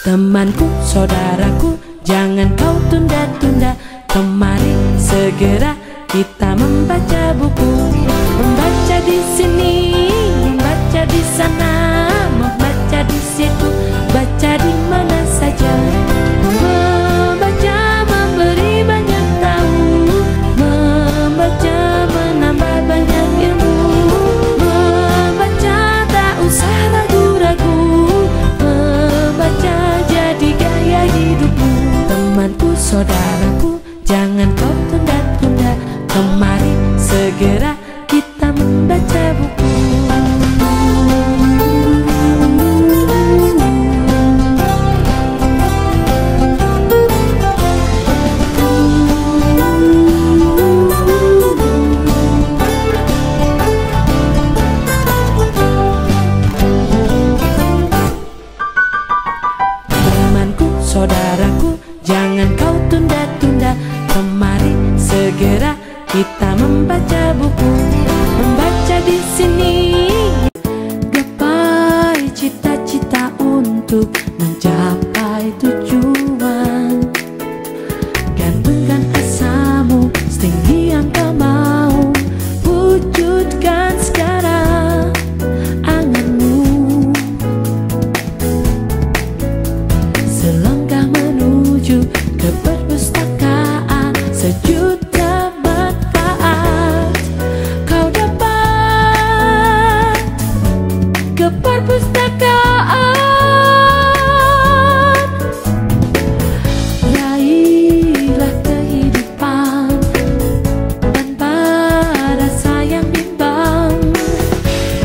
Temanku, saudaraku, jangan kau tunda-tunda. Kemari segera kita membaca buku. Membaca di sini, membaca di sana, membaca di situ, baca di mana saja. Membaca memberi banyak tahu, membaca menambah banyak ilmu. Membaca tak usah ragu-ragu, membaca jadi gaya hidupmu. Temanku, saudaraku, jangan kau tunda-tunda. Kemari segera kita membaca buku. Temanku, saudaraku, jangan kau tunda-tunda. Kemari segera kita membaca buku. Membaca di sini, gapai cita-cita untuk mencapai tujuan. Gantungkan asamu setinggi yang kau mau, wujudkan sekarang anganmu. Selangkah menuju ke perpustakaan, sejuta manfaat kau dapat ke perpustakaan. Raihlah kehidupan tanpa rasa yang bimbang.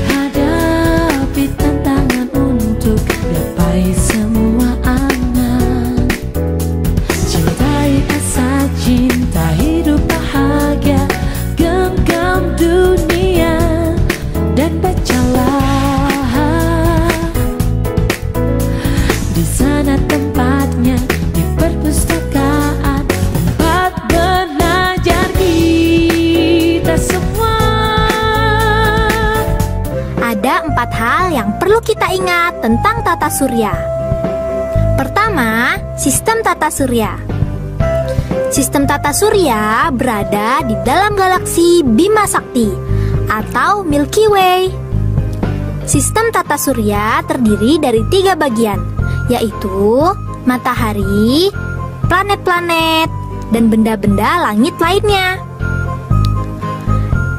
Hadapi tantangan untuk gapai semua angan. Cintai asa cinta, hidup bahagia, genggam dunia dan bacalah. Di sana tempatnya, di perpustakaan, tempat belajar kita semua. Ada 4 hal yang perlu kita ingat tentang tata surya. Pertama, sistem tata surya. Sistem tata surya berada di dalam galaksi Bima Sakti atau Milky Way. Sistem tata surya terdiri dari 3 bagian, yaitu matahari, planet-planet, dan benda-benda langit lainnya.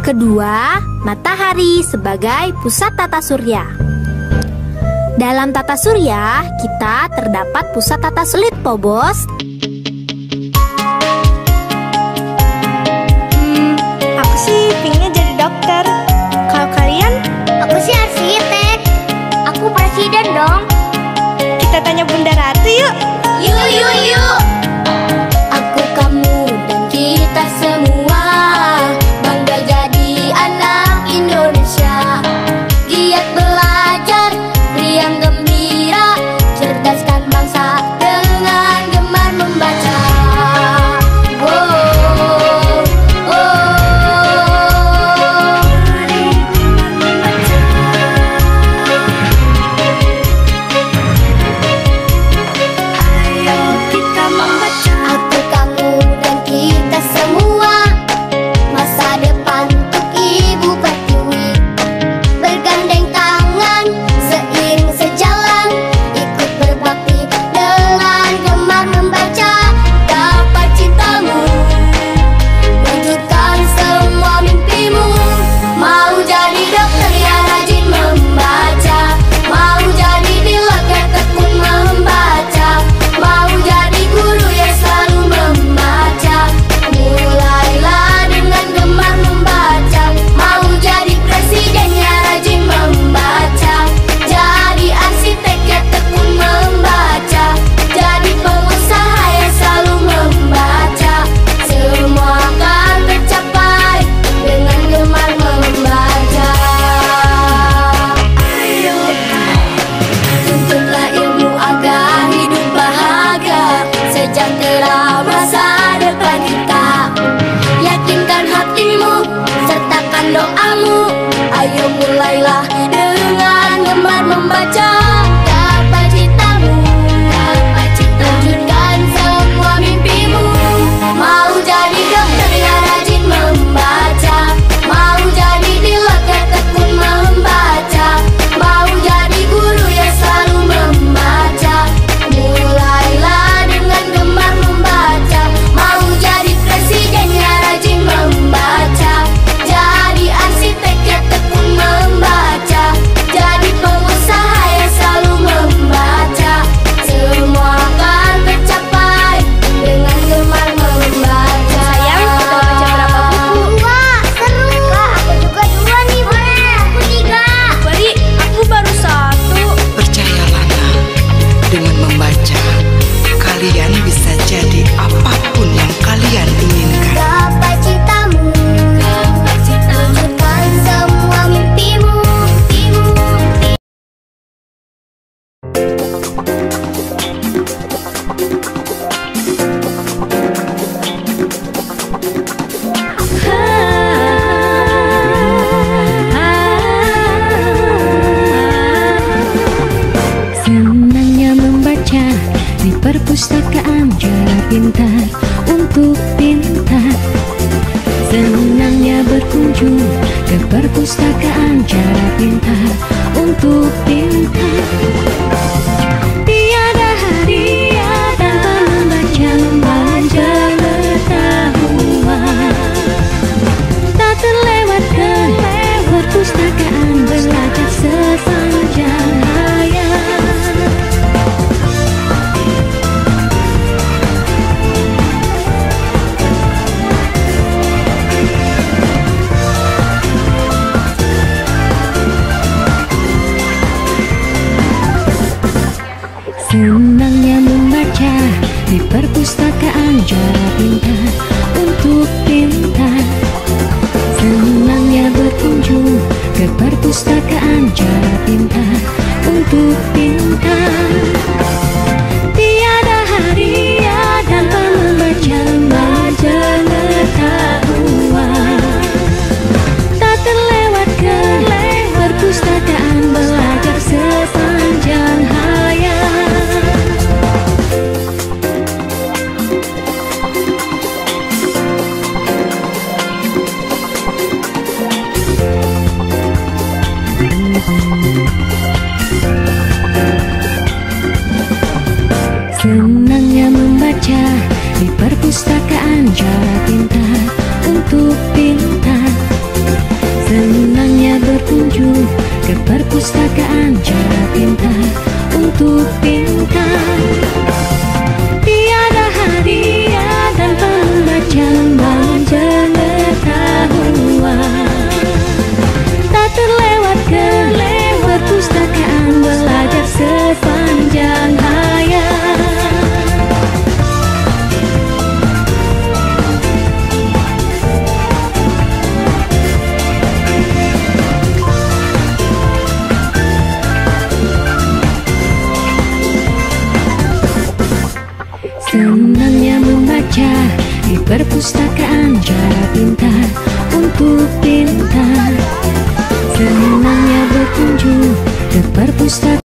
Kedua, matahari sebagai pusat tata surya. Dalam tata surya, kita terdapat pusat tata surya, Bos. Aku sih pinginnya jadi dokter. Kalau kalian? Aku sih arsitek. Aku presiden dong. Kita tanya Bunda Ratu yuk. Yuk. Aku, kamu, dan kita semua bangga jadi anak Indonesia. Giat belajar, riang gembira, cerdaskan bangsa dengan gemar membaca. Ayo kita perpustakaan Cara Pintar untuk pintar. Senangnya berkunjung ke perpustakaan Cara Pintar untuk pintar. Tiada hadiah tanpa membaca majalah pengetahuan. Tak terlewatkan perpustakaan belajar sepanjang hayat. Senangnya membaca di perpustakaan Cara Pintar untuk pintar. Senangnya berkunjung ke perpustakaan Cara Pintar untuk pintar. Tiada hadiah tanpa membaca majalah pengetahuan. Tak terlewatkan perpustakaan belajar sepanjang hayat. Senangnya membaca di perpustakaan Cara Pintar untuk pintar. Senangnya berkunjung ke perpustakaan